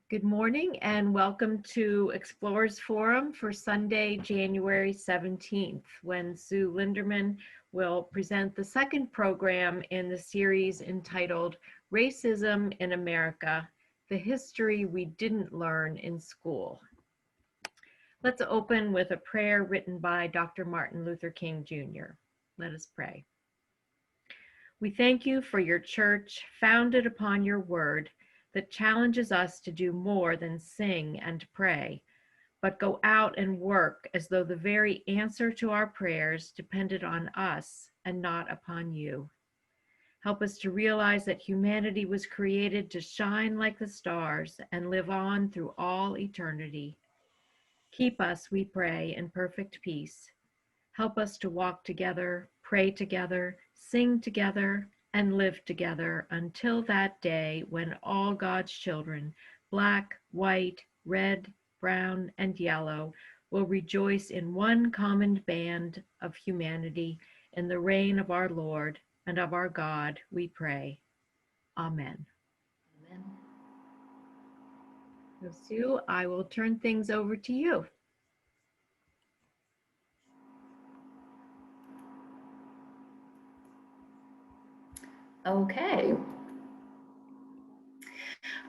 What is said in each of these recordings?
Good morning and welcome to Explorers Forum for Sunday, January 17th, when Sue Linderman will present the second program in the series entitled Racism in America, the History We Didn't Learn in School. Let's open with a prayer written by Dr. Martin Luther King Jr. Let us pray. We thank you for your church founded upon your word that challenges us to do more than sing and pray, but go out and work as though the very answer to our prayers depended on us and not upon you. Help us to realize that humanity was created to shine like the stars and live on through all eternity. Keep us, we pray, in perfect peace. Help us to walk together, pray together, sing together, and live together until that day when all God's children, black, white, red, brown, and yellow, will rejoice in one common band of humanity in the reign of our Lord and of our God, we pray. Amen. Amen. So Sue, I will turn things over to you. Okay.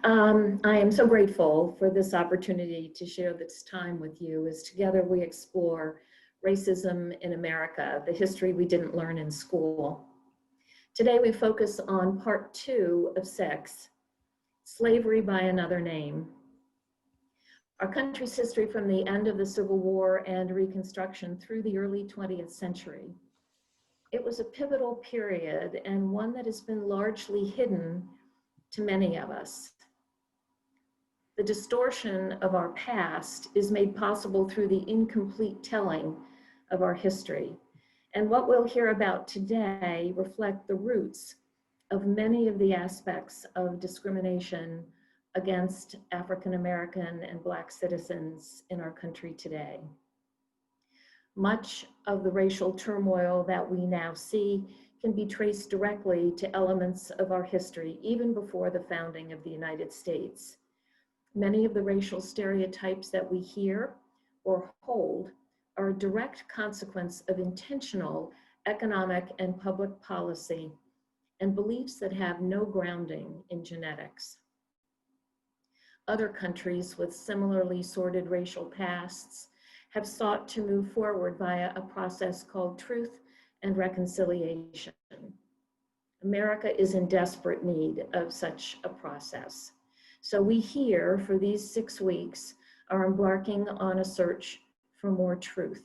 I am so grateful for this opportunity to share this time with you as together we explore racism in America, the history we didn't learn in school. Today we focus on part 2 of 6, Slavery by Another Name. Our country's history from the end of the Civil War and Reconstruction through the early 20th century. It was a pivotal period and one that has been largely hidden to many of us. The distortion of our past is made possible through the incomplete telling of our history. And what we'll hear about today reflect the roots of many of the aspects of discrimination against African American and Black citizens in our country today. Much of the racial turmoil that we now see can be traced directly to elements of our history, even before the founding of the United States. Many of the racial stereotypes that we hear or hold are a direct consequence of intentional economic and public policy and beliefs that have no grounding in genetics. Other countries with similarly sordid racial pasts have sought to move forward via a process called truth and reconciliation. America is in desperate need of such a process. So we here, for these 6 weeks, are embarking on a search for more truth.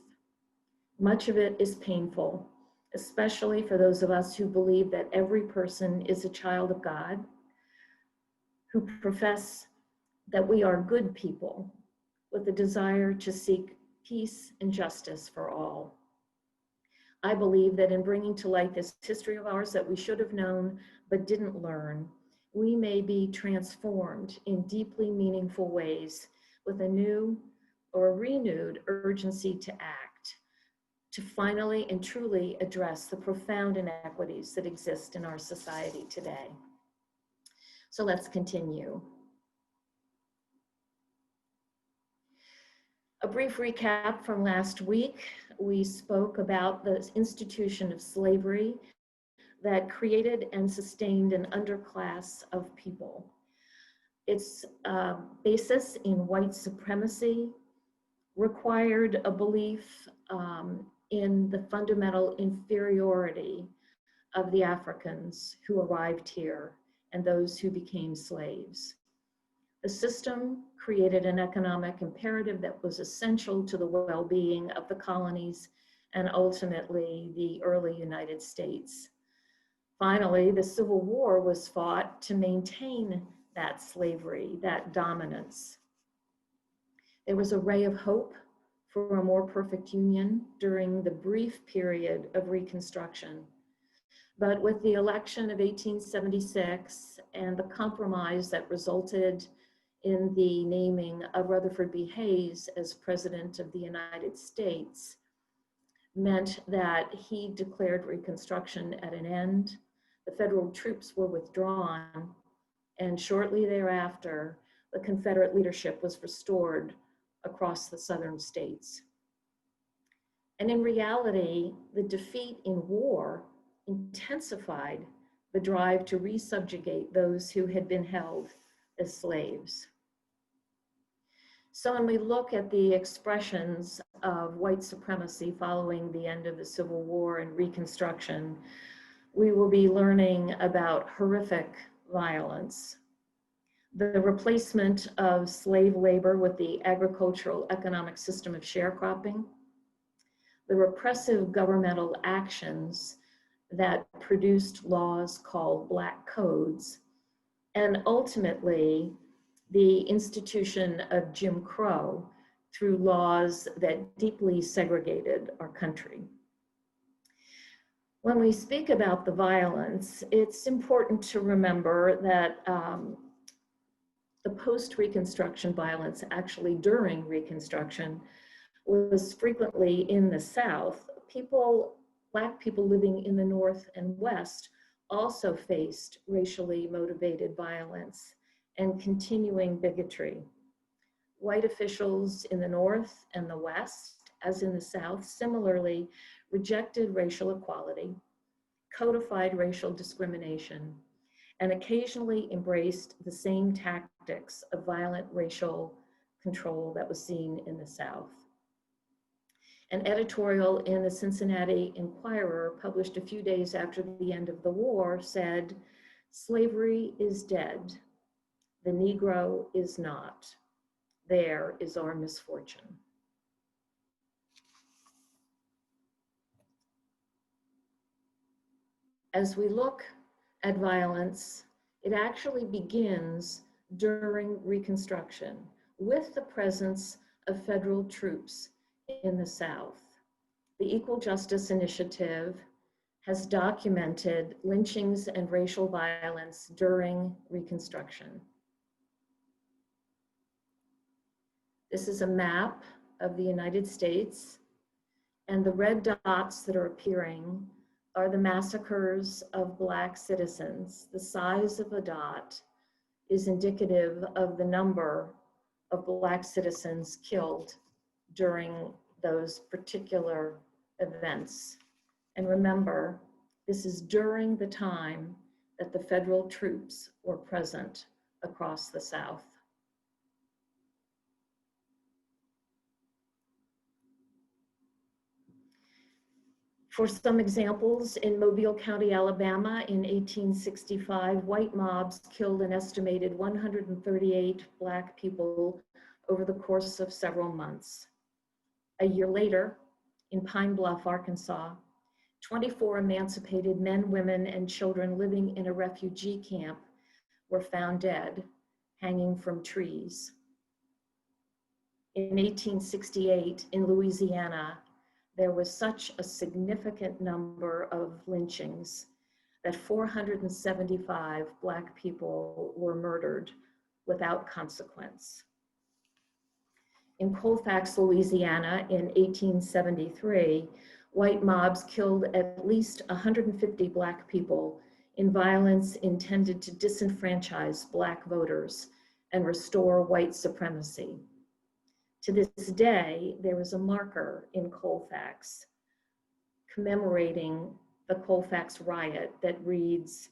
Much of it is painful, especially for those of us who believe that every person is a child of God, who profess that we are good people with a desire to seek peace and justice for all. I believe that in bringing to light this history of ours that we should have known but didn't learn, we may be transformed in deeply meaningful ways with a new or renewed urgency to act, to finally and truly address the profound inequities that exist in our society today. So let's continue. A brief recap from last week. We spoke about the institution of slavery that created and sustained an underclass of people. Its basis in white supremacy required a belief in the fundamental inferiority of the Africans who arrived here and those who became slaves. The system created an economic imperative that was essential to the well-being of the colonies and ultimately the early United States. Finally, the Civil War was fought to maintain that slavery, that dominance. There was a ray of hope for a more perfect union during the brief period of Reconstruction. But with the election of 1876 and the compromise that resulted in the naming of Rutherford B. Hayes as President of the United States, meant that he declared Reconstruction at an end. The federal troops were withdrawn, and shortly thereafter, the Confederate leadership was restored across the southern states. And in reality, the defeat in war intensified the drive to resubjugate those who had been held as slaves. So when we look at the expressions of white supremacy following the end of the Civil War and Reconstruction, we will be learning about horrific violence, the replacement of slave labor with the agricultural economic system of sharecropping, the repressive governmental actions that produced laws called Black Codes, and ultimately the institution of Jim Crow through laws that deeply segregated our country. When we speak about the violence, it's important to remember that the post-Reconstruction violence, actually during Reconstruction, was frequently in the South. Black people living in the North and West also faced racially motivated violence and continuing bigotry. White officials in the North and the West, as in the South, similarly rejected racial equality, codified racial discrimination, and occasionally embraced the same tactics of violent racial control that was seen in the South. An editorial in the Cincinnati Enquirer, published a few days after the end of the war, said, "Slavery is dead. The Negro is not. There is our misfortune." As we look at violence, it actually begins during Reconstruction with the presence of federal troops in the South. The Equal Justice Initiative has documented lynchings and racial violence during Reconstruction. This is a map of the United States, and the red dots that are appearing are the massacres of Black citizens. The size of a dot is indicative of the number of Black citizens killed during those particular events. And remember, this is during the time that the federal troops were present across the South. For some examples, in Mobile County, Alabama in 1865, white mobs killed an estimated 138 Black people over the course of several months. A year later, in Pine Bluff, Arkansas, 24 emancipated men, women, and children living in a refugee camp were found dead, hanging from trees. In 1868, in Louisiana, there was such a significant number of lynchings that 475 Black people were murdered without consequence. In Colfax, Louisiana in 1873, white mobs killed at least 150 Black people in violence intended to disenfranchise Black voters and restore white supremacy. To this day, there is a marker in Colfax commemorating the Colfax riot that reads,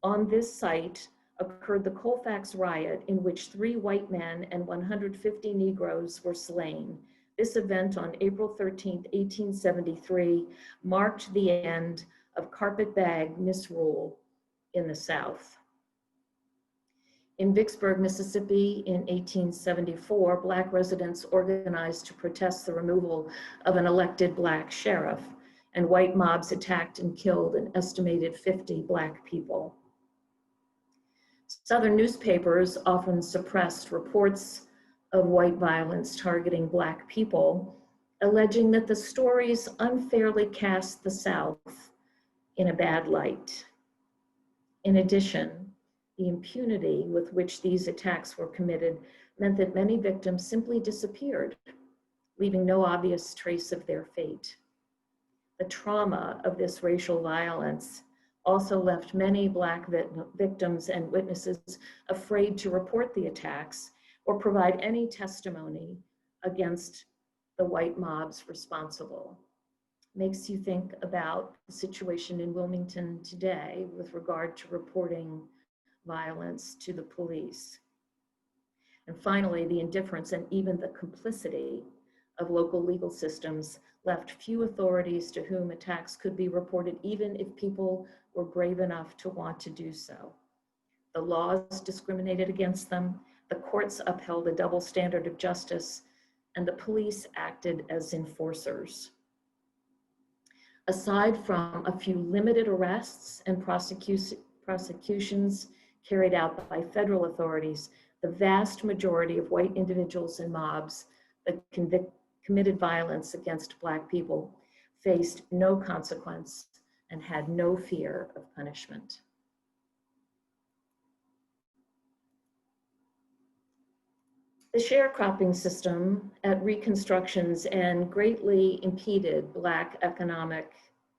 "On this site occurred the Colfax riot in which 3 white men and 150 Negroes were slain. This event on April 13, 1873 marked the end of carpetbag misrule in the South." In Vicksburg, Mississippi in 1874, Black residents organized to protest the removal of an elected Black sheriff, and white mobs attacked and killed an estimated 50 Black people. Southern newspapers often suppressed reports of white violence targeting Black people, alleging that the stories unfairly cast the South in a bad light. In addition, the impunity with which these attacks were committed meant that many victims simply disappeared, leaving no obvious trace of their fate. The trauma of this racial violence also left many Black victims and witnesses afraid to report the attacks or provide any testimony against the white mobs responsible. Makes you think about the situation in Wilmington today with regard to reporting violence to the police. And finally, the indifference and even the complicity of local legal systems left few authorities to whom attacks could be reported, even if people were brave enough to want to do so. The laws discriminated against them, the courts upheld a double standard of justice, and the police acted as enforcers. Aside from a few limited arrests and prosecutions carried out by federal authorities, the vast majority of white individuals and mobs that committed violence against Black people faced no consequence and had no fear of punishment. The sharecropping system at Reconstruction's end greatly impeded Black economic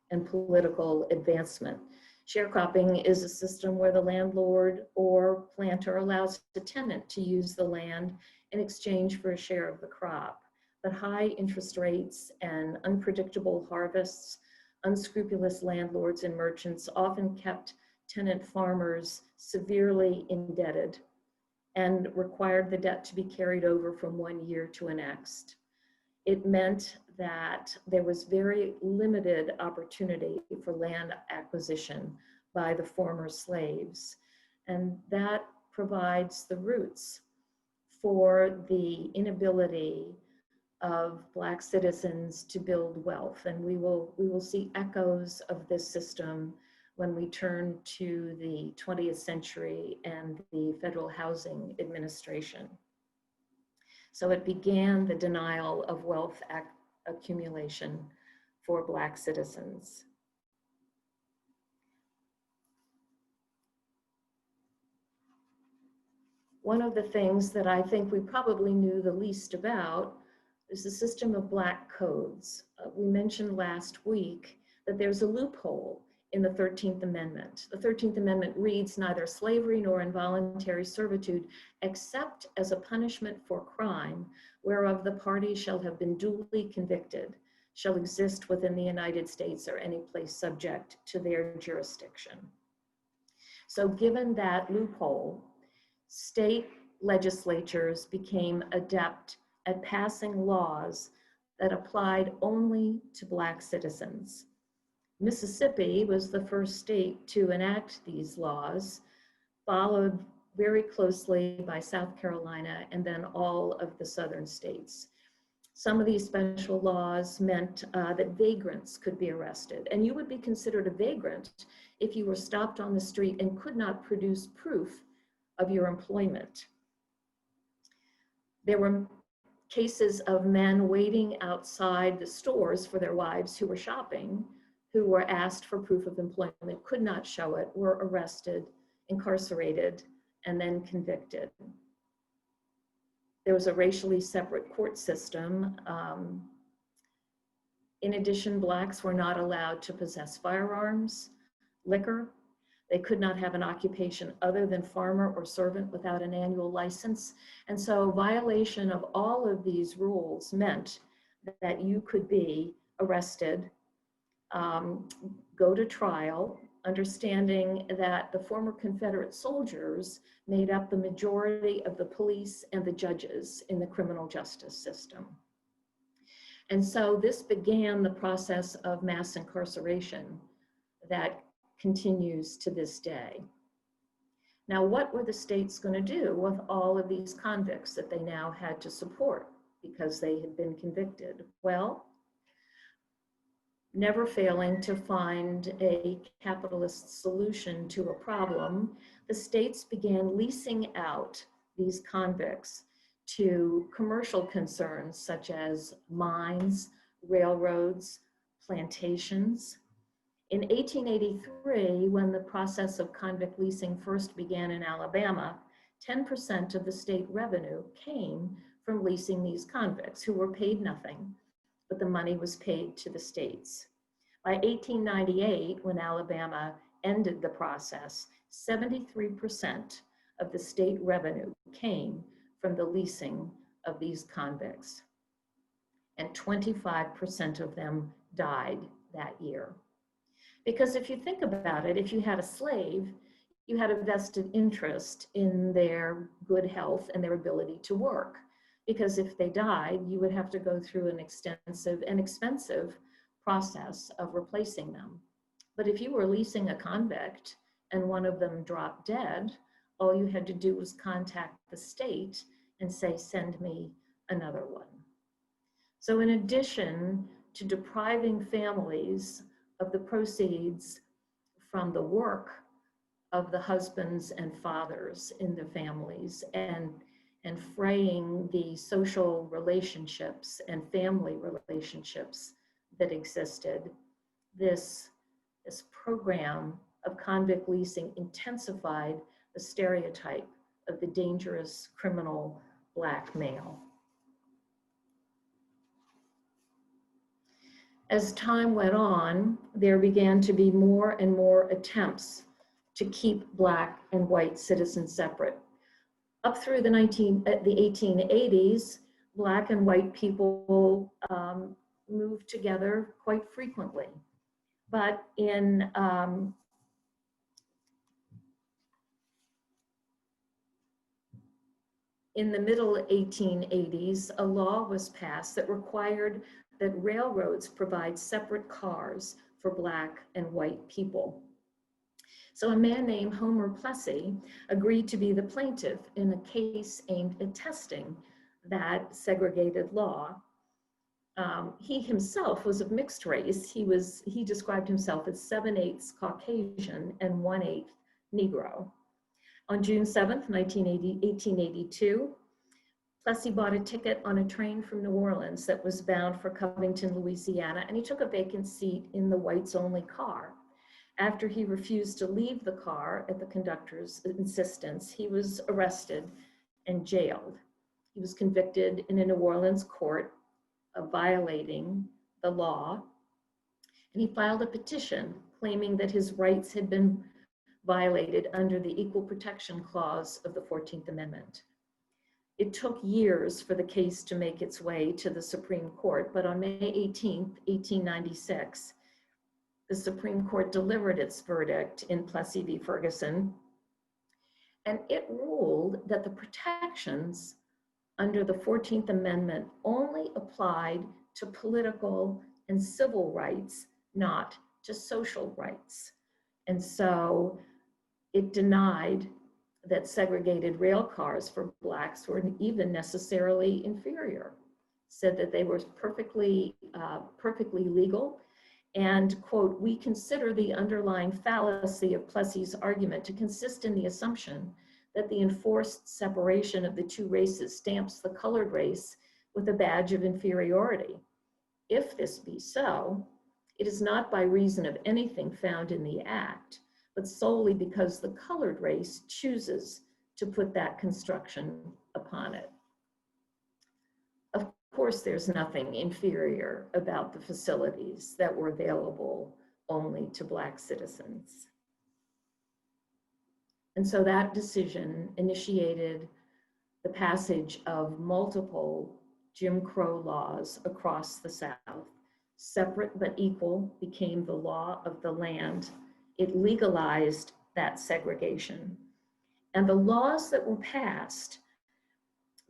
and political advancement. Sharecropping is a system where the landlord or planter allows the tenant to use the land in exchange for a share of the crop. But high interest rates and unpredictable harvests, unscrupulous landlords and merchants often kept tenant farmers severely indebted and required the debt to be carried over from one year to the next. It meant that there was very limited opportunity for land acquisition by the former slaves. And that provides the roots for the inability of Black citizens to build wealth. And we will see echoes of this system when we turn to the 20th century and the Federal Housing Administration. So it began the denial of wealth accumulation for Black citizens. One of the things that I think we probably knew the least about is the system of Black codes. We mentioned last week that there's a loophole in the 13th Amendment. The 13th Amendment reads, neither slavery nor involuntary servitude, except as a punishment for crime, whereof the party shall have been duly convicted, shall exist within the United States or any place subject to their jurisdiction. So given that loophole, state legislatures became adept at passing laws that applied only to Black citizens. Mississippi was the first state to enact these laws, followed very closely by South Carolina and then all of the southern states. Some of these special laws meant that vagrants could be arrested, and you would be considered a vagrant if you were stopped on the street and could not produce proof of your employment. There were cases of men waiting outside the stores for their wives who were shopping, who were asked for proof of employment, could not show it, were arrested, incarcerated, and then convicted. There was a racially separate court system. In addition, Blacks were not allowed to possess firearms, liquor. They could not have an occupation other than farmer or servant without an annual license. And so violation of all of these rules meant that you could be arrested, go to trial, understanding that the former Confederate soldiers made up the majority of the police and the judges in the criminal justice system. And so this began the process of mass incarceration that continues to this day. Now, what were the states going to do with all of these convicts that they now had to support because they had been convicted? Well, never failing to find a capitalist solution to a problem, the states began leasing out these convicts to commercial concerns such as mines, railroads, plantations. In 1883, when the process of convict leasing first began in Alabama, 10% of the state revenue came from leasing these convicts who were paid nothing, but the money was paid to the states. By 1898, when Alabama ended the process, 73% of the state revenue came from the leasing of these convicts. And 25% of them died that year. Because if you think about it, if you had a slave, you had a vested interest in their good health and their ability to work. Because if they died, you would have to go through an extensive and expensive process of replacing them. But if you were leasing a convict and one of them dropped dead, all you had to do was contact the state and say, send me another one. So in addition to depriving families of the proceeds from the work of the husbands and fathers in their families and fraying the social relationships and family relationships that existed, this program of convict leasing intensified the stereotype of the dangerous criminal Black male. As time went on, there began to be more and more attempts to keep Black and white citizens separate. Up through the 1880s, Black and white people moved together quite frequently. But in the middle 1880s, a law was passed that required that railroads provide separate cars for Black and white people. So a man named Homer Plessy agreed to be the plaintiff in a case aimed at testing that segregated law. He himself was of mixed race. He described himself as 7/8 Caucasian and 1/8 Negro. On June 7th, 1882, Plessy bought a ticket on a train from New Orleans that was bound for Covington, Louisiana, and he took a vacant seat in the whites-only car. After he refused to leave the car at the conductor's insistence, he was arrested and jailed. He was convicted in a New Orleans court of violating the law, and he filed a petition claiming that his rights had been violated under the Equal Protection Clause of the 14th Amendment. It took years for the case to make its way to the Supreme Court, but on May 18th, 1896, the Supreme Court delivered its verdict in Plessy v. Ferguson, and it ruled that the protections under the 14th Amendment only applied to political and civil rights, not to social rights. And so it denied that segregated rail cars for Blacks were even necessarily inferior, said that they were perfectly legal, and, quote, "We consider the underlying fallacy of Plessy's argument to consist in the assumption that the enforced separation of the two races stamps the colored race with a badge of inferiority. If this be so, it is not by reason of anything found in the act, but solely because the colored race chooses to put that construction upon it." Of course, there's nothing inferior about the facilities that were available only to Black citizens. And so that decision initiated the passage of multiple Jim Crow laws across the South. Separate but equal became the law of the land. It legalized that segregation. And the laws that were passed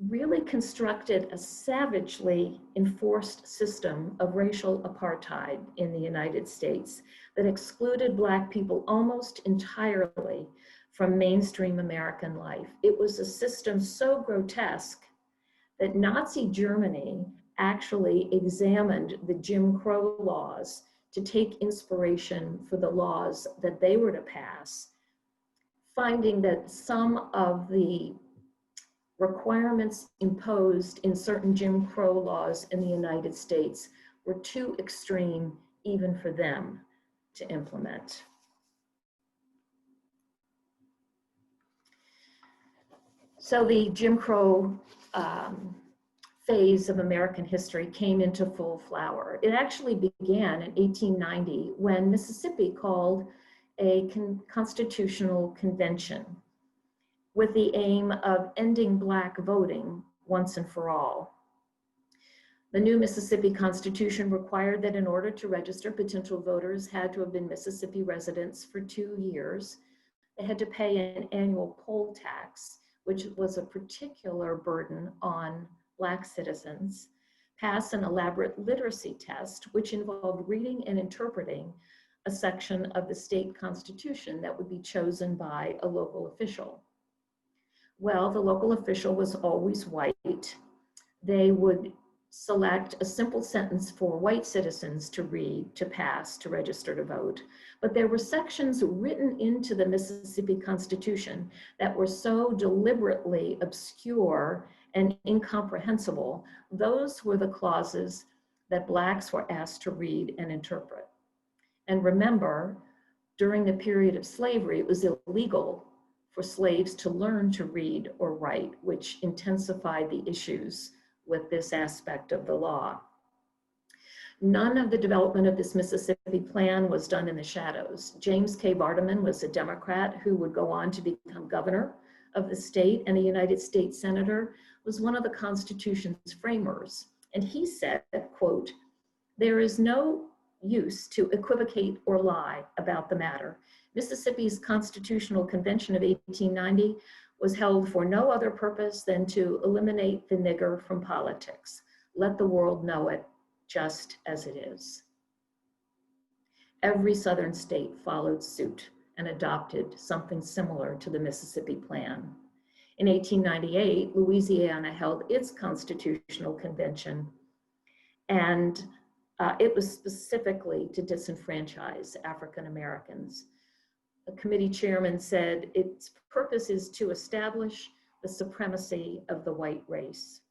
really constructed a savagely enforced system of racial apartheid in the United States that excluded Black people almost entirely from mainstream American life. It was a system so grotesque that Nazi Germany actually examined the Jim Crow laws to take inspiration for the laws that they were to pass, finding that some of the requirements imposed in certain Jim Crow laws in the United States were too extreme even for them to implement. So the Jim Crow phase of American history came into full flower. It actually began in 1890 when Mississippi called a constitutional convention with the aim of ending Black voting once and for all. The new Mississippi Constitution required that in order to register, potential voters had to have been Mississippi residents for 2 years. They had to pay an annual poll tax, which was a particular burden on Black citizens, pass an elaborate literacy test, which involved reading and interpreting a section of the state constitution that would be chosen by a local official. Well, the local official was always white. They would select a simple sentence for white citizens to read, to pass, to register to vote. But there were sections written into the Mississippi Constitution that were so deliberately obscure and incomprehensible. Those were the clauses that Blacks were asked to read and interpret. And remember, during the period of slavery, it was illegal for slaves to learn to read or write, which intensified the issues with this aspect of the law. None of the development of this Mississippi plan was done in the shadows. James K. Vardaman was a Democrat who would go on to become governor of the state and a United States senator, was one of the Constitution's framers. And he said, quote, "There is no use to equivocate or lie about the matter. Mississippi's Constitutional Convention of 1890 was held for no other purpose than to eliminate the nigger from politics. Let the world know it just as it is." Every Southern state followed suit and adopted something similar to the Mississippi Plan. In 1898, Louisiana held its Constitutional Convention, and it was specifically to disenfranchise African Americans. The committee chairman said its purpose is to establish the supremacy of the white race.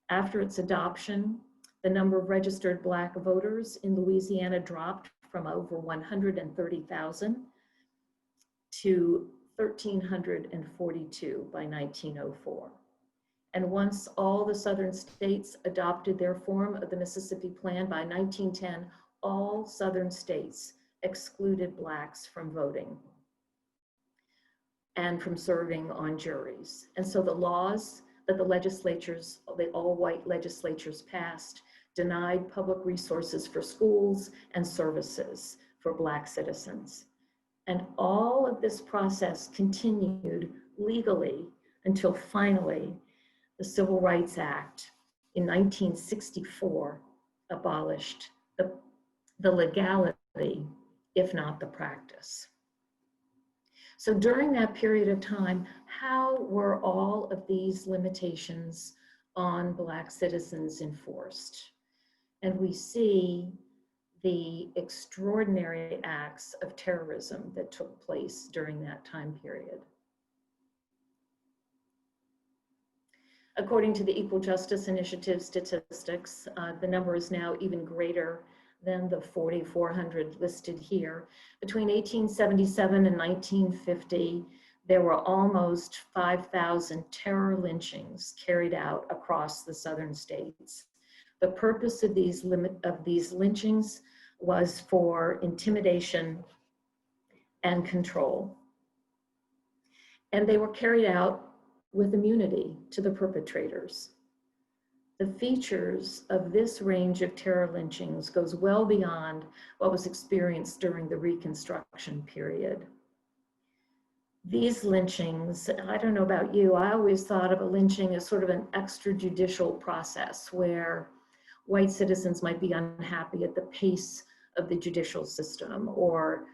After its adoption, the number of registered Black voters in Louisiana dropped from over 130,000 to 1,342 by 1904. And once all the Southern states adopted their form of the Mississippi Plan by 1910, all Southern states excluded Blacks from voting and from serving on juries. And so the laws that the legislatures, the all-white legislatures passed, denied public resources for schools and services for Black citizens. And all of this process continued legally until finally the Civil Rights Act in 1964 abolished the legality, if not the practice. So during that period of time, how were all of these limitations on Black citizens enforced? And we see the extraordinary acts of terrorism that took place during that time period. According to the Equal Justice Initiative statistics, the number is now even greater than the 4,400 listed here. Between 1877 and 1950, there were almost 5,000 terror lynchings carried out across the Southern states. The purpose of these lynchings was for intimidation and control. And they were carried out with immunity to the perpetrators. The features of this range of terror lynchings goes well beyond what was experienced during the Reconstruction period. These lynchings, I don't know about you, I always thought of a lynching as sort of an extrajudicial process where white citizens might be unhappy at the pace of the judicial system or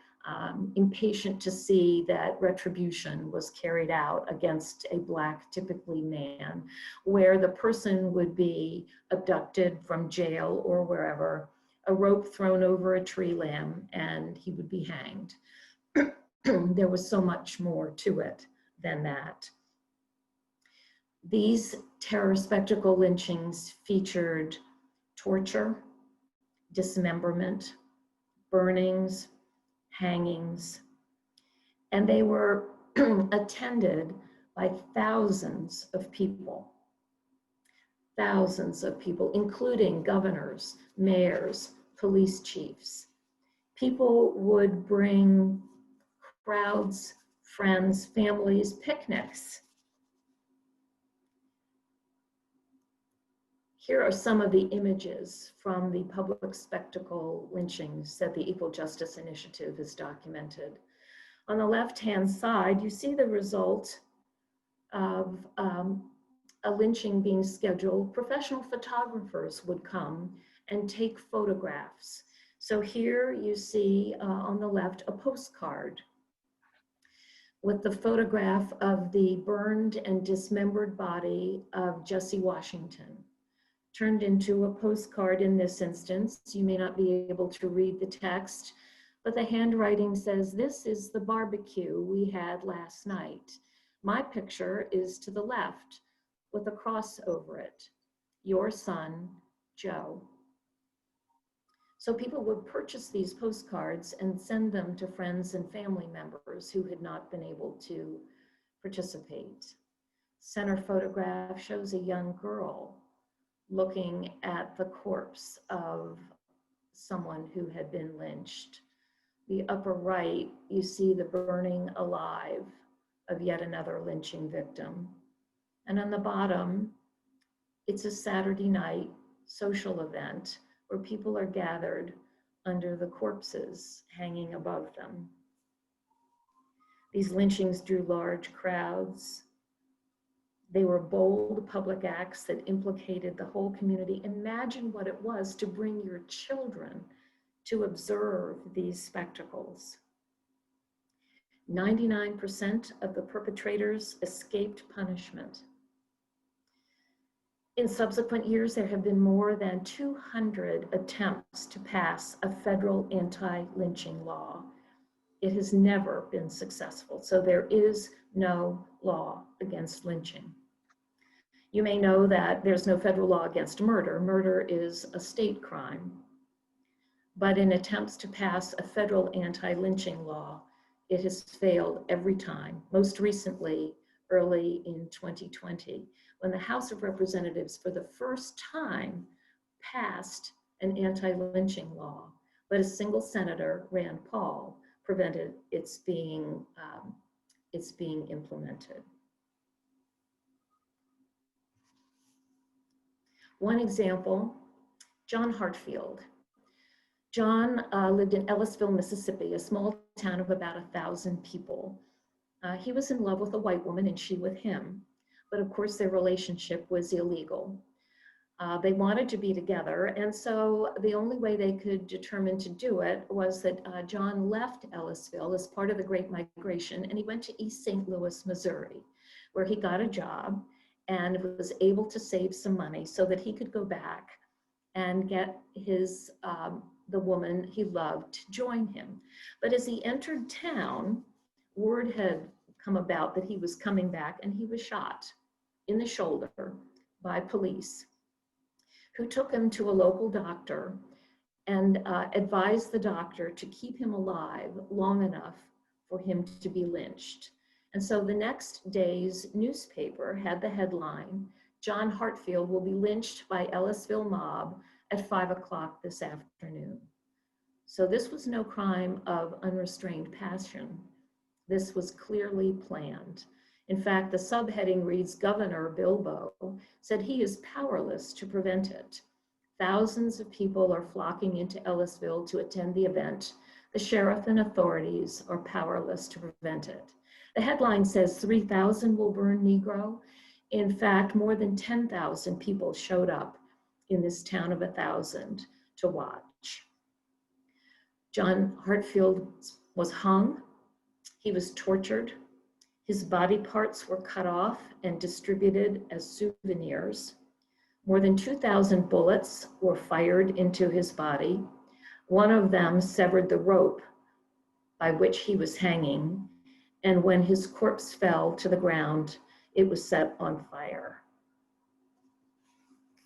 impatient to see that retribution was carried out against a Black, typically man, where the person would be abducted from jail or wherever, a rope thrown over a tree limb, and he would be hanged. There was so much more to it than that. These terror spectacle lynchings featured torture, dismemberment, burnings, hangings, and they were attended by thousands of people, including governors, mayors, police chiefs. People would bring crowds, friends, families, picnics. Here are some of the images from the public spectacle lynchings that the Equal Justice Initiative has documented. On the left-hand side, you see the result of a lynching being scheduled. Professional photographers would come and take photographs. So here you see on the left a postcard with the photograph of the burned and dismembered body of Jesse Washington, turned into a postcard in this instance. You may not be able to read the text, but the handwriting says, "This is the barbecue we had last night. My picture is to the left with a cross over it. Your son, Joe." So people would purchase these postcards and send them to friends and family members who had not been able to participate. Center photograph shows a young girl looking at the corpse of someone who had been lynched. The upper right, you see the burning alive of yet another lynching victim. And on the bottom, it's a Saturday night social event where people are gathered under the corpses hanging above them. These lynchings drew large crowds. They were bold public acts that implicated the whole community. Imagine what it was to bring your children to observe these spectacles. 99% of the perpetrators escaped punishment. In subsequent years, there have been more than 200 attempts to pass a federal anti-lynching law. It has never been successful, so there is no law against lynching. You may know that there's no federal law against murder. Murder is a state crime. But in attempts to pass a federal anti-lynching law, it has failed every time, most recently early in 2020, when the House of Representatives for the first time passed an anti-lynching law, but a single senator, Rand Paul, prevented its being implemented. One example, John Hartfield. John lived in Ellisville, Mississippi, a small town of about 1,000 people. He was in love with a white woman and she with him, but of course their relationship was illegal. They wanted to be together, and so the only way they could determine to do it was that John left Ellisville as part of the Great Migration, and he went to East St. Louis, Missouri, where he got a job and was able to save some money so that he could go back and get his the woman he loved to join him. But as he entered town, word had come about that he was coming back, and he was shot in the shoulder by police, who took him to a local doctor and advised the doctor to keep him alive long enough for him to be lynched. And so the next day's newspaper had the headline, "John Hartfield will be lynched by Ellisville mob at 5 o'clock this afternoon." So this was no crime of unrestrained passion. This was clearly planned. In fact, the subheading reads, "Governor Bilbo said he is powerless to prevent it. Thousands of people are flocking into Ellisville to attend the event. The sheriff and authorities are powerless to prevent it." The headline says 3,000 will burn Negro. In fact, more than 10,000 people showed up in this town of 1,000 to watch. John Hartfield was hung. He was tortured. His body parts were cut off and distributed as souvenirs. More than 2,000 bullets were fired into his body. One of them severed the rope by which he was hanging, and when his corpse fell to the ground, it was set on fire.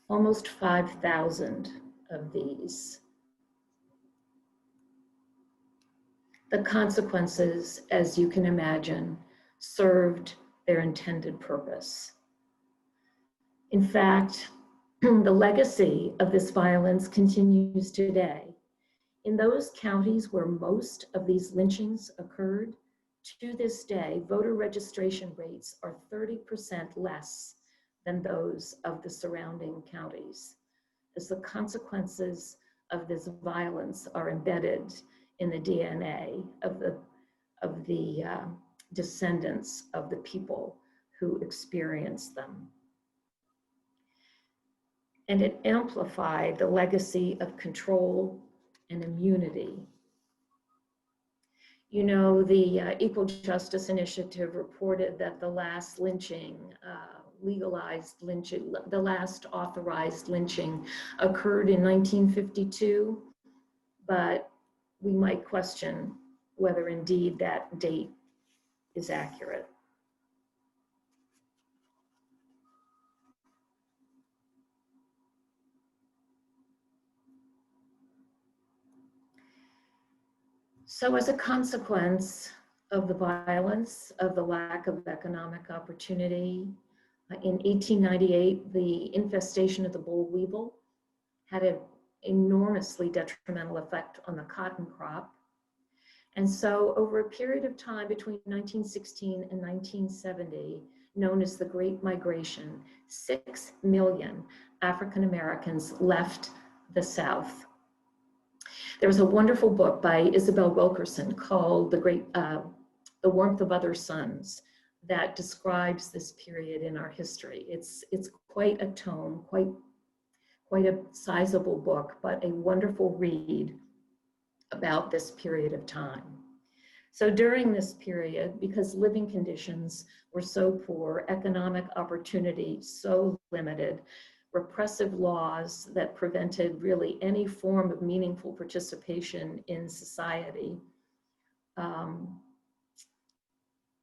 Almost 5,000 of these. The consequences, as you can imagine, served their intended purpose. In fact, the legacy of this violence continues today. In those counties where most of these lynchings occurred, to this day, voter registration rates are 30% less than those of the surrounding counties, as the consequences of this violence are embedded in the DNA of the descendants of the people who experienced them. And it amplified the legacy of control and immunity. You know, the Equal Justice Initiative reported that the last lynching, legalized lynching, the last authorized lynching occurred in 1952, but we might question whether indeed that date is accurate. So as a consequence of the violence, of the lack of economic opportunity, in 1898, the infestation of the boll weevil had an enormously detrimental effect on the cotton crop. And so over a period of time between 1916 and 1970, known as the Great Migration, 6 million African Americans left the South. There was a wonderful book by Isabel Wilkerson called The Warmth of Other Suns that describes this period in our history. It's quite a tome, quite a sizable book, but a wonderful read about this period of time. So during this period, because living conditions were so poor, economic opportunity so limited, repressive laws that prevented really any form of meaningful participation in society,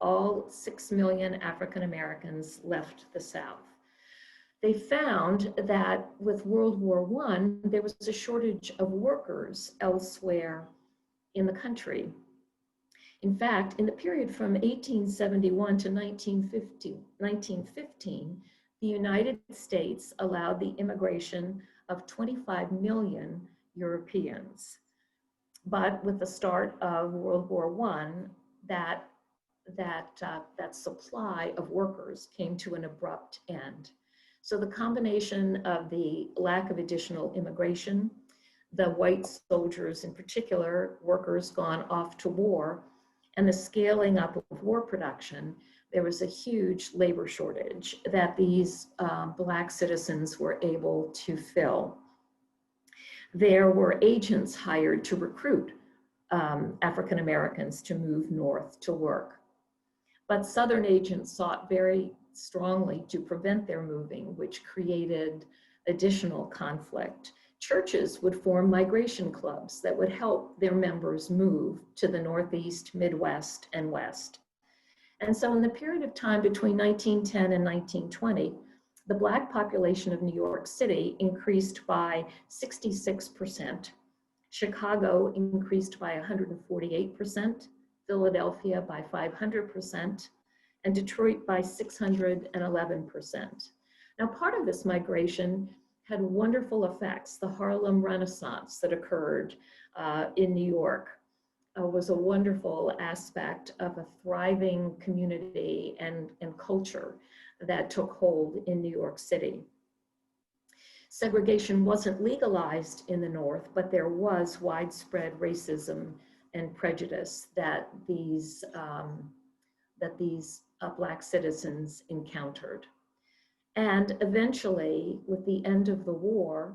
all 6 million African Americans left the South. They found that with World War I, there was a shortage of workers elsewhere in the country. In fact, in the period from 1871 to 1915, the United States allowed the immigration of 25 million Europeans. But with the start of World War I, that supply of workers came to an abrupt end. So the combination of the lack of additional immigration, the white soldiers in particular, workers gone off to war, and the scaling up of war production, there was a huge labor shortage that these Black citizens were able to fill. There were agents hired to recruit African Americans to move north to work. But Southern agents sought very strongly to prevent their moving, which created additional conflict. Churches would form migration clubs that would help their members move to the Northeast, Midwest, and West. And so in the period of time between 1910 and 1920, the Black population of New York City increased by 66%, Chicago increased by 148%, Philadelphia by 500%, and Detroit by 611%. Now, part of this migration had wonderful effects. The Harlem Renaissance that occurred in New York was a wonderful aspect of a thriving community and culture that took hold in New York City. Segregation wasn't legalized in the North, but there was widespread racism and prejudice that these Black citizens encountered. And eventually, with the end of the war,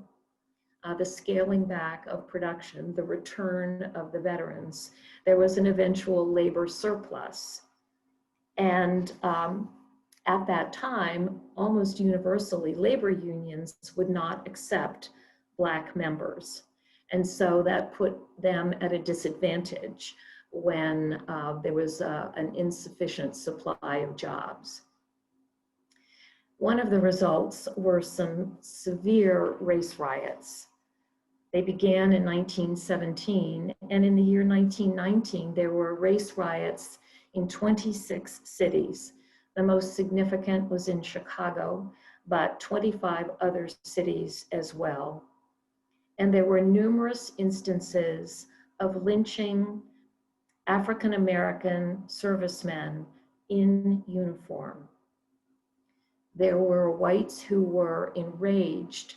the scaling back of production, the return of the veterans, there was an eventual labor surplus. And at that time, almost universally, labor unions would not accept Black members. And so that put them at a disadvantage when there was an insufficient supply of jobs. One of the results were some severe race riots. They began in 1917, and in the year 1919, there were race riots in 26 cities. The most significant was in Chicago, but 25 other cities as well. And there were numerous instances of lynching African American servicemen in uniform. There were whites who were enraged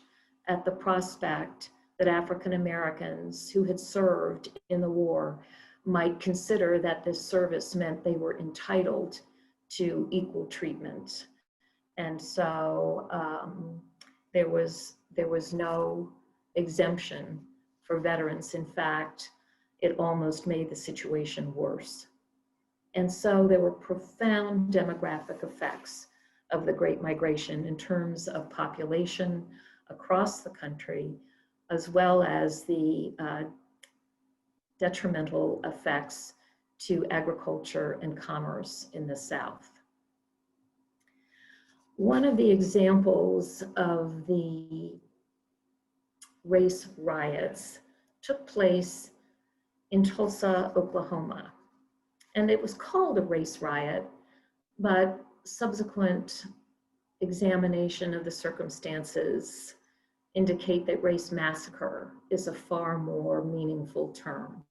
at the prospect that African Americans who had served in the war might consider that this service meant they were entitled to equal treatment. And so there was no exemption for veterans. In fact, it almost made the situation worse. And so there were profound demographic effects of the Great Migration in terms of population across the country, as well as the detrimental effects to agriculture and commerce in the South. One of the examples of the race riots took place in Tulsa, Oklahoma. And it was called a race riot, but subsequent examination of the circumstances indicate that race massacre is a far more meaningful term.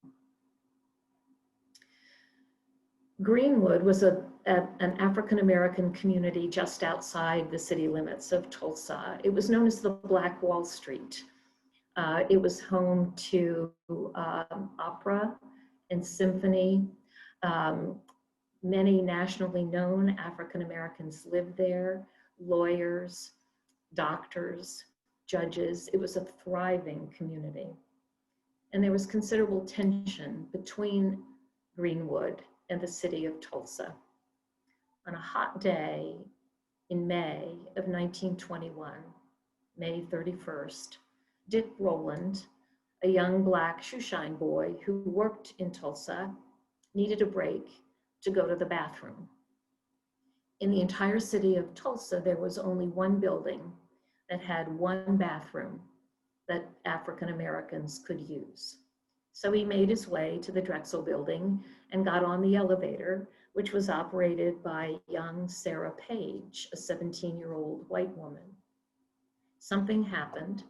Greenwood was an African-American community just outside the city limits of Tulsa. It was known as the Black Wall Street. It was home to opera and symphony. Many nationally known African-Americans lived there, lawyers, doctors, judges. It was a thriving community. And there was considerable tension between Greenwood and the city of Tulsa. On a hot day in May of 1921, May 31st, Dick Rowland, a young Black shoeshine boy who worked in Tulsa, needed a break to go to the bathroom. In the entire city of Tulsa, there was only one building that had one bathroom that African Americans could use. So he made his way to the Drexel building and got on the elevator, which was operated by young Sarah Page, a 17-year-old white woman. Something happened.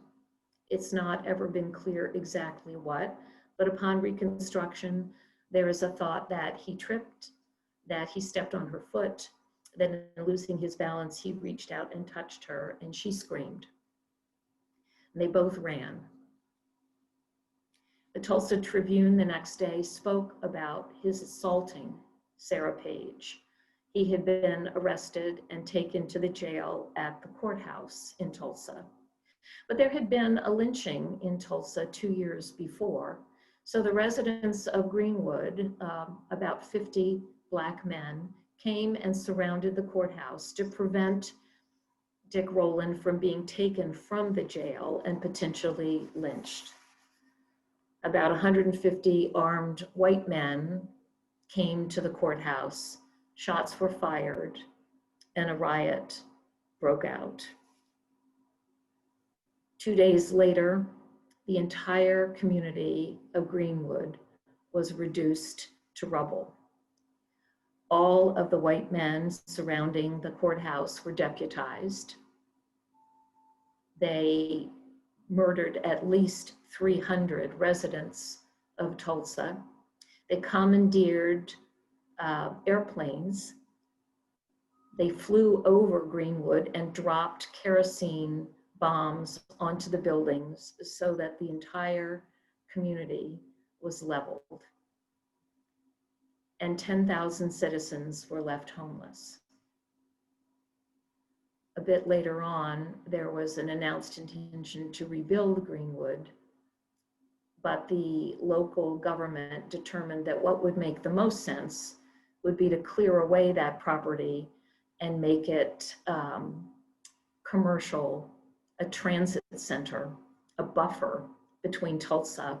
It's not ever been clear exactly what, but upon reconstruction, there is a thought that he tripped, that he stepped on her foot, then in losing his balance, he reached out and touched her, and she screamed. And they both ran. The Tulsa Tribune the next day spoke about his assaulting Sarah Page. He had been arrested and taken to the jail at the courthouse in Tulsa. But there had been a lynching in Tulsa 2 years before. So the residents of Greenwood, about 50 Black men, came and surrounded the courthouse to prevent Dick Rowland from being taken from the jail and potentially lynched. About 150 armed white men came to the courthouse, shots were fired, and a riot broke out. 2 days later, the entire community of Greenwood was reduced to rubble. All of the white men surrounding the courthouse were deputized. They murdered at least 300 residents of Tulsa. They commandeered airplanes. They flew over Greenwood and dropped kerosene bombs onto the buildings so that the entire community was leveled. And 10,000 citizens were left homeless. A bit later on, there was an announced intention to rebuild Greenwood, but the local government determined that what would make the most sense would be to clear away that property and make it commercial, a transit center, a buffer between Tulsa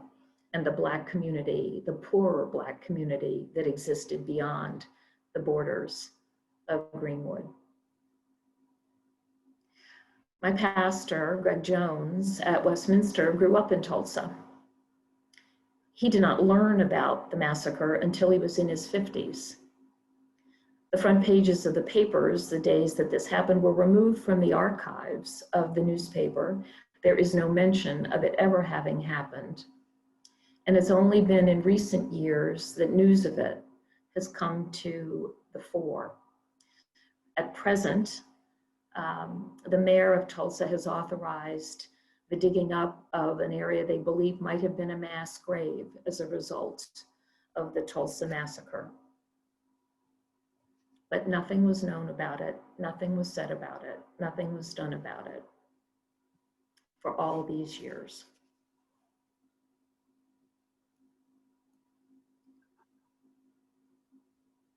and the Black community, the poorer Black community that existed beyond the borders of Greenwood. My pastor, Greg Jones, at Westminster, grew up in Tulsa. He did not learn about the massacre until he was in his 50s. The front pages of the papers, the days that this happened, were removed from the archives of the newspaper. There is no mention of it ever having happened. And it's only been in recent years that news of it has come to the fore. At present, the mayor of Tulsa has authorized the digging up of an area they believe might have been a mass grave as a result of the Tulsa massacre. But nothing was known about it, nothing was said about it, nothing was done about it for all these years.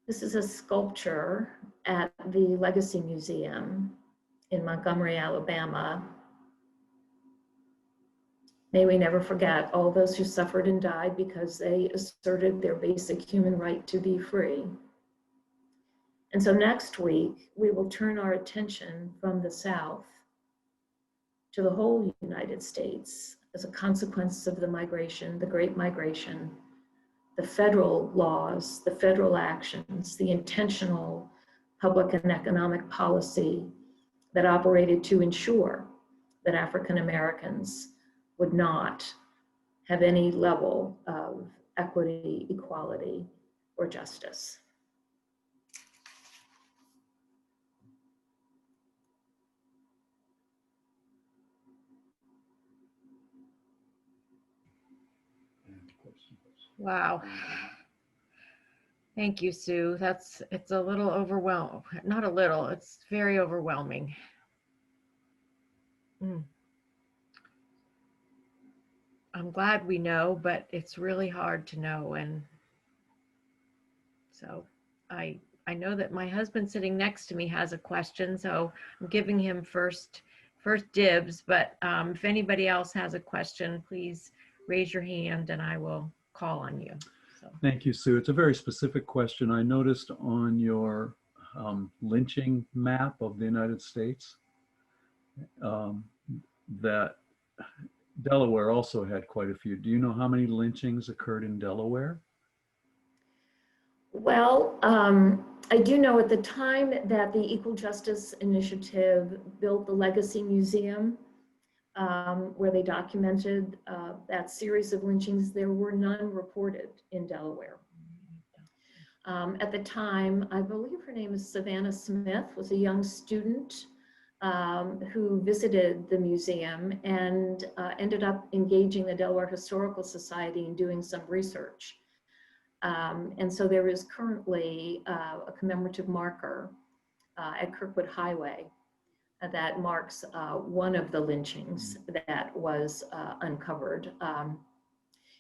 This is a sculpture at the Legacy Museum in Montgomery, Alabama. May we never forget all those who suffered and died because they asserted their basic human right to be free. And so next week, we will turn our attention from the South to the whole United States as a consequence of the migration, the Great Migration, the federal laws, the federal actions, the intentional public and economic policy that operated to ensure that African Americans would not have any level of equity, equality, or justice. Wow. Thank you, Sue. It's a little overwhelming. Not a little, it's very overwhelming. I'm glad we know, but it's really hard to know. And so I know that my husband sitting next to me has a question, so I'm giving him first dibs, but if anybody else has a question, please raise your hand and I will call on you. So. Thank you, Sue. It's a very specific question. I noticed on your lynching map of the United States that Delaware also had quite a few. Do you know how many lynchings occurred in Delaware? Well, I do know at the time that the Equal Justice Initiative built the Legacy Museum, where they documented that series of lynchings, there were none reported in Delaware. At the time, I believe her name is Savannah Smith, was a young student who visited the museum and ended up engaging the Delaware Historical Society in doing some research. And so there is currently a commemorative marker at Kirkwood Highway that marks one of the lynchings that was uncovered.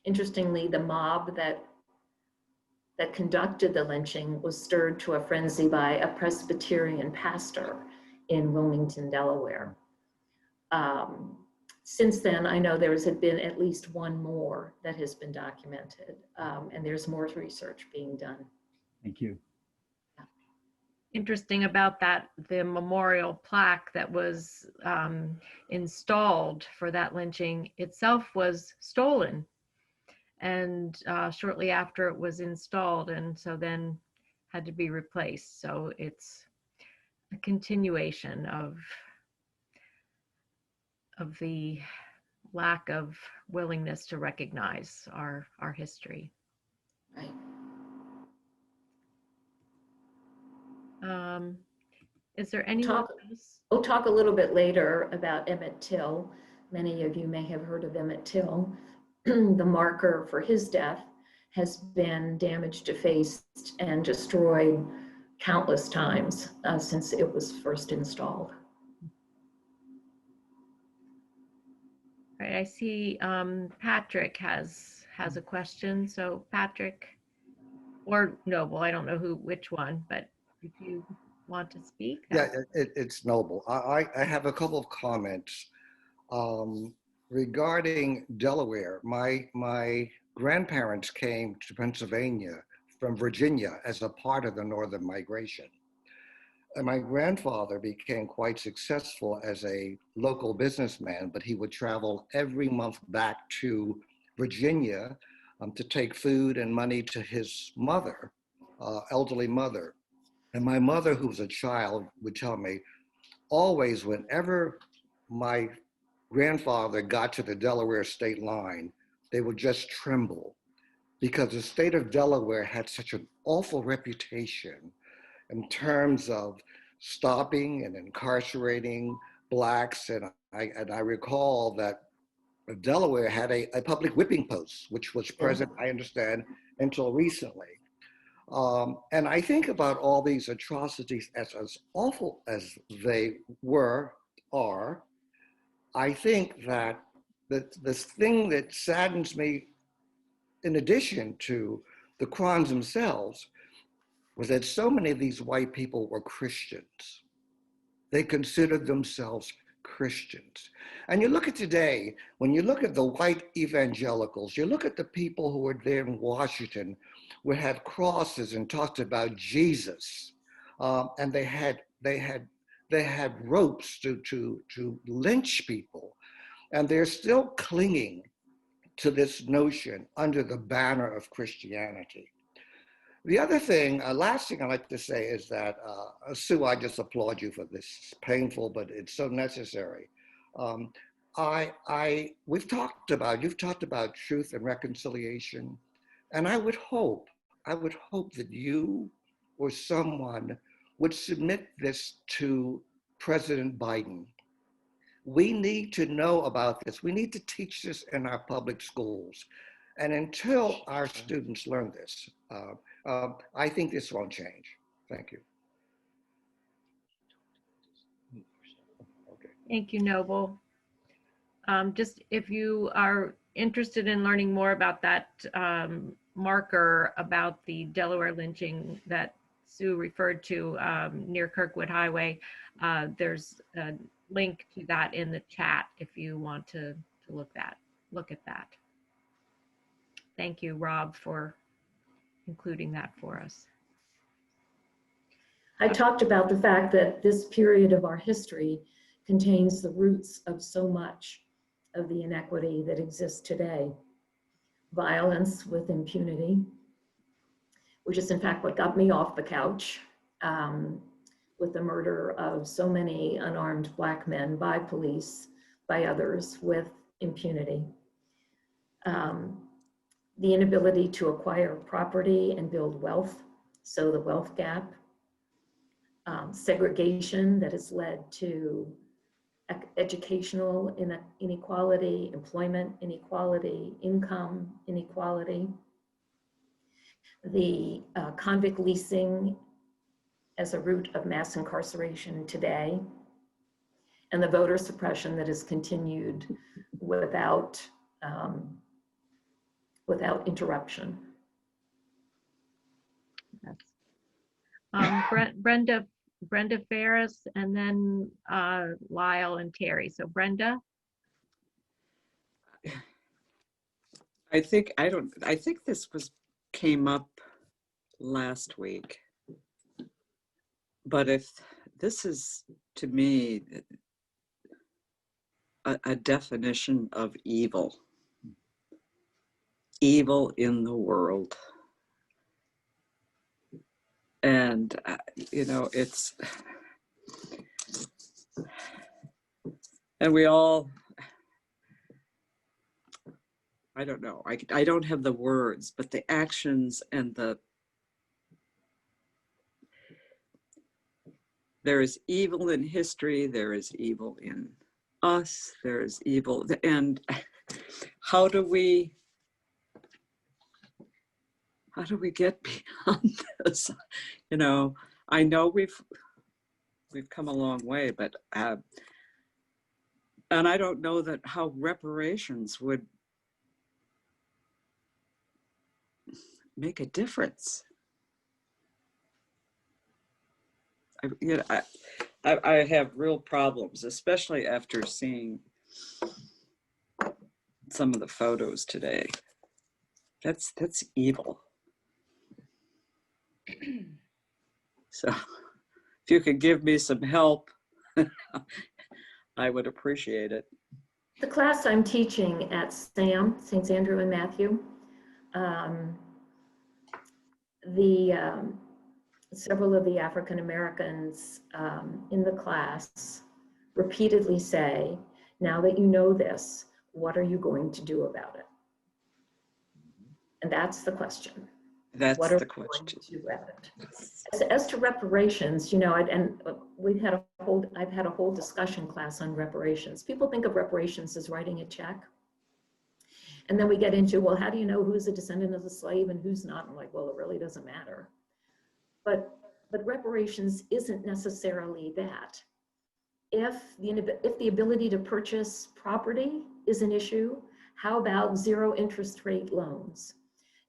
Interestingly, the mob that conducted the lynching was stirred to a frenzy by a Presbyterian pastor in Wilmington, Delaware. Since then, I know there has been at least one more that has been documented, and there's more research being done. Thank you. Interesting about that, the memorial plaque that was installed for that lynching itself was stolen, and shortly after it was installed, and so then had to be replaced. So it's a continuation of the lack of willingness to recognize our history. Right. Is there anyone else? We'll talk a little bit later about Emmett Till. Many of you may have heard of Emmett Till. The marker for his death has been damaged, defaced, and destroyed countless times since it was first installed. Right, I see Patrick has a question. So Patrick or Noble, I don't know which one, but if you want to speak. Yeah, it's Noble. I have a couple of comments regarding Delaware. My grandparents came to Pennsylvania from Virginia as a part of the Northern Migration. And my grandfather became quite successful as a local businessman, but he would travel every month back to Virginia to take food and money to his mother, elderly mother. And my mother, who was a child, would tell me, always whenever my grandfather got to the Delaware state line, they would just tremble, because the state of Delaware had such an awful reputation in terms of stopping and incarcerating Blacks. And I recall that Delaware had a public whipping post, which was present, I understand, until recently. And I think about all these atrocities as awful as they are. I think that the thing that saddens me, in addition to the crimes themselves, was that so many of these white people were Christians. They considered themselves Christians. And you look at today, when you look at the white evangelicals, you look at the people who were there in Washington, who had crosses and talked about Jesus, and they had ropes to lynch people, and they're still clinging to this notion under the banner of Christianity. The other thing, last thing I'd like to say is that, Sue, I just applaud you for this. It's painful, but it's so necessary. You've talked about truth and reconciliation, and I would hope that you or someone would submit this to President Biden. We need to know about this. We need to teach this in our public schools. And until our students learn this, I think this won't change. Thank you. Okay. Thank you, Noble. Just if you are interested in learning more about that marker about the Delaware lynching that Sue referred to near Kirkwood Highway, there's a link to that in the chat if you want to look at that. Thank you, Rob, for including that for us. I talked about the fact that this period of our history contains the roots of so much of the inequity that exists today. Violence with impunity, which is in fact what got me off the couch, with the murder of so many unarmed Black men by police, by others, with impunity. The inability to acquire property and build wealth, so the wealth gap. Segregation that has led to educational inequality, employment inequality, income inequality. The convict leasing as a root of mass incarceration today, and the voter suppression that has continued without interruption. Brenda Ferris, and then Lyle and Terry. So Brenda. I think this came up last week, but if this is, to me, a definition of evil in the world. And, you know, and we all, I don't know, I don't have the words, but the actions and there is evil in history, there is evil in us, there is evil, and how do we get beyond this? You know, I know we've come a long way, but and I don't know that how reparations would make a difference. I have real problems, especially after seeing some of the photos today. That's evil. So if you could give me some help, I would appreciate it. The class I'm teaching at SAM, St. Andrew and Matthew, several of the African Americans in the class repeatedly say, now that you know this, what are you going to do about it? And that's the question. That's What are the we going question. to do with it? As to reparations, you know, I've had a whole discussion class on reparations. People think of reparations as writing a check. And then we get into, well, how do you know who's a descendant of the slave and who's not? I'm like, well, it really doesn't matter. But reparations isn't necessarily that. If the ability to purchase property is an issue, how about zero interest rate loans?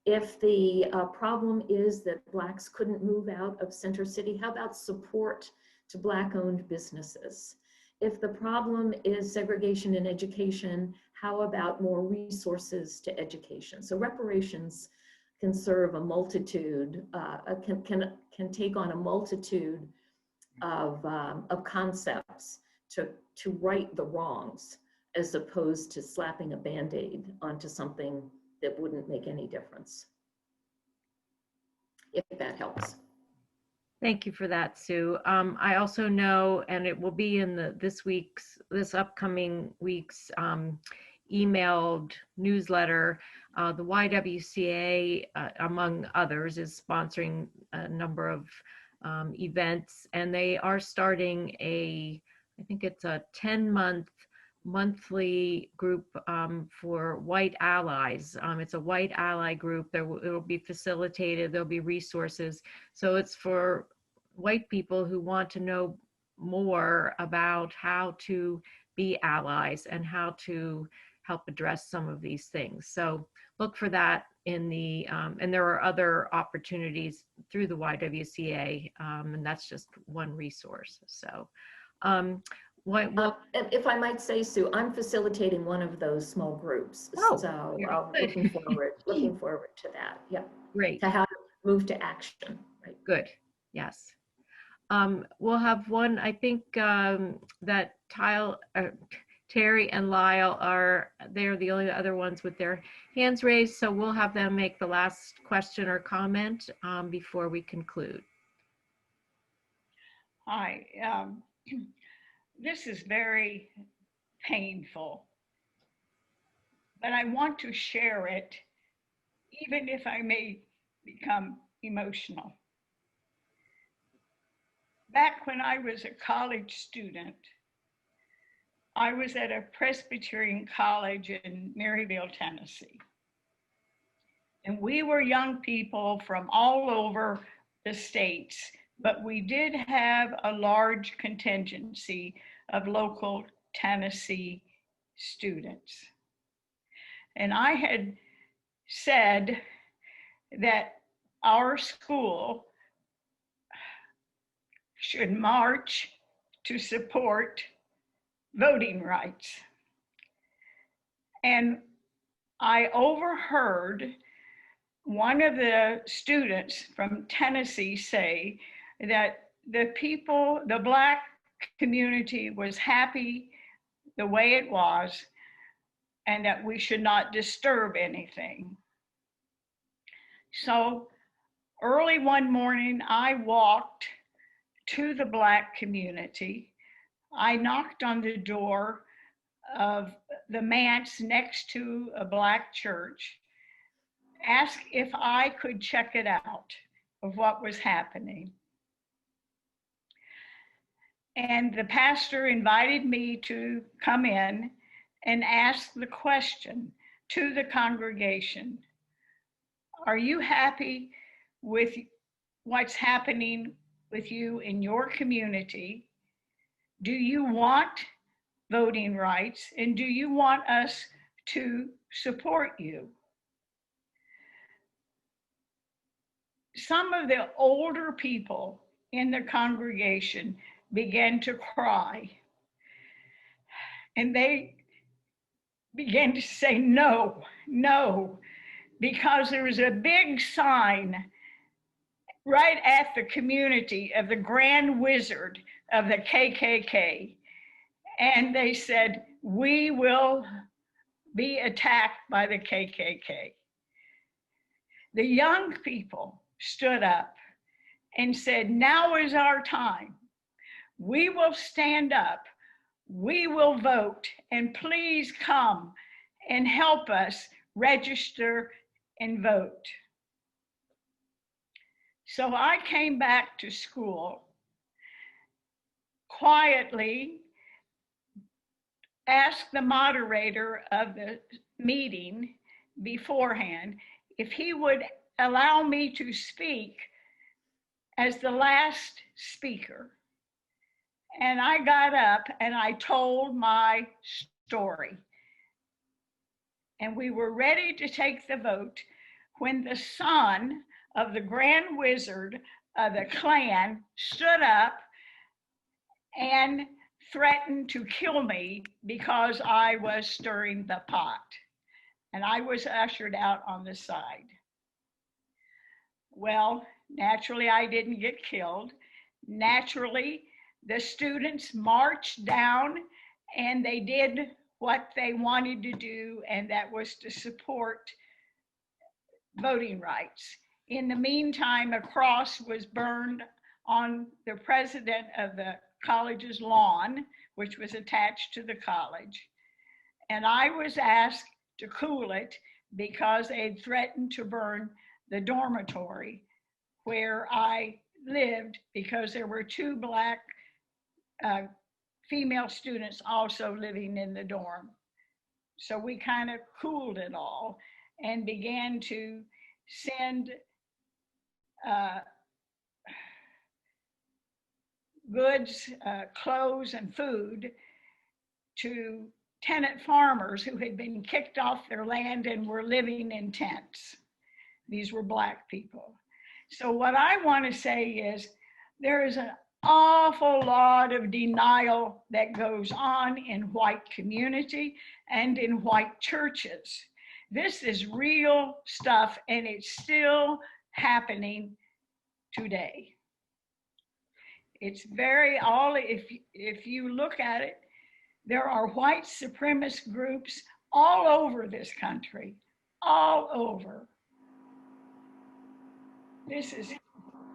If the problem is that Blacks couldn't move out of Center City, how about support to Black-owned businesses? If the problem is segregation in education, how about more resources to education? So reparations can serve a multitude, can take on a multitude of concepts to right the wrongs, as opposed to slapping a Band-Aid onto something that wouldn't make any difference, if that helps. Thank you for that, Sue. I also know, and it will be in this upcoming week's emailed newsletter, the YWCA, among others, is sponsoring a number of events, and they are starting I think it's a 10-month monthly group for white allies. It's a white ally group. It will be facilitated. There'll be resources. So it's for white people who want to know more about how to be allies and how to help address some of these things. So look for that in the, and there are other opportunities through the YWCA, and that's just one resource. So if I might say, Sue, I'm facilitating one of those small groups. Oh, so looking forward to that. Yeah. Great. To how to move to action. Right. Good. Yes. We'll have one, I think that Terry and Lyle they're the only other ones with their hands raised. So we'll have them make the last question or comment before we conclude. Hi. This is very painful, but I want to share it, even if I may become emotional. Back when I was a college student, I was at a Presbyterian college in Maryville, Tennessee. And we were young people from all over the states, but we did have a large contingency of local Tennessee students. And I had said that our school should march to support voting rights. And I overheard one of the students from Tennessee say that the Black community was happy the way it was and that we should not disturb anything. So early one morning, I walked to the Black community. I knocked on the door of the manse next to a Black church, asked if I could check it out of what was happening. And the pastor invited me to come in and ask the question to the congregation: are you happy with what's happening with you in your community? Do you want voting rights? And do you want us to support you? Some of the older people in the congregation began to cry. And they began to say no, no, because there was a big sign right at the community of the Grand Wizard of the KKK. And they said, we will be attacked by the KKK. The young people stood up and said, now is our time. We will stand up. We will vote, and please come and help us register and vote. So I came back to school, quietly asked the moderator of the meeting beforehand if he would allow me to speak as the last speaker. And I got up and I told my story. And we were ready to take the vote when the son of the Grand Wizard of the Klan stood up and threatened to kill me because I was stirring the pot. And I was ushered out on the side. Well, naturally, I didn't get killed. Naturally, the students marched down and they did what they wanted to do, and that was to support voting rights. In the meantime, a cross was burned on the president of the college's lawn, which was attached to the college. And I was asked to cool it because they had threatened to burn the dormitory where I lived, because there were 2 Black female students also living in the dorm. So we kind of cooled it all and began to send goods, clothes, and food to tenant farmers who had been kicked off their land and were living in tents. These were Black people. So what I want to say is there is an awful lot of denial that goes on in white community and in white churches. This is real stuff, and it's still happening today. It's very, if you look at it, there are white supremacist groups all over this country, all over. This is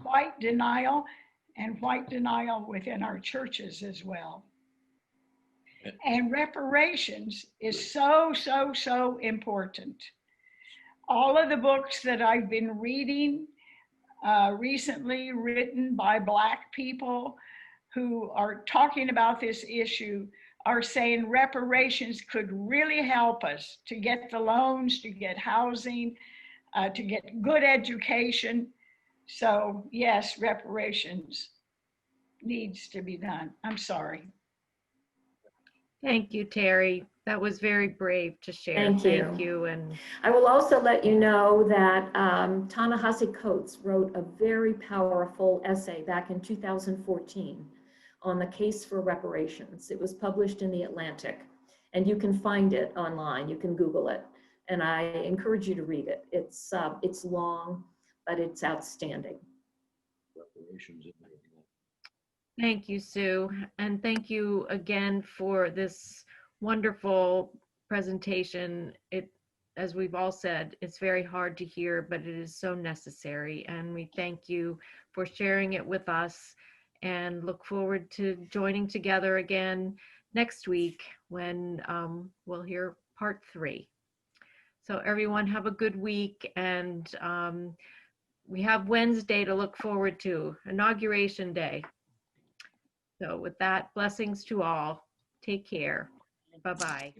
white denial, and white denial within our churches as well. And reparations is so, so, so important. All of the books that I've been reading recently, written by Black people who are talking about this issue, are saying reparations could really help us to get the loans, to get housing, to get good education. So yes, reparations needs to be done. I'm sorry. Thank you, Terry. That was very brave to share. Thank you. Thank you. And I will also let you know that Ta-Nehisi Coates wrote a very powerful essay back in 2014 on the case for reparations. It was published in The Atlantic, and you can find it online. You can Google it, and I encourage you to read it. It's long, but it's outstanding. thank you, Sue. And thank you again for this wonderful presentation. As we've all said, it's very hard to hear, but it is so necessary. And we thank you for sharing it with us, and look forward to joining together again next week when we'll hear part 3. So everyone have a good week, and we have Wednesday to look forward to, Inauguration Day. So with that, blessings to all. Take care. Bye-bye.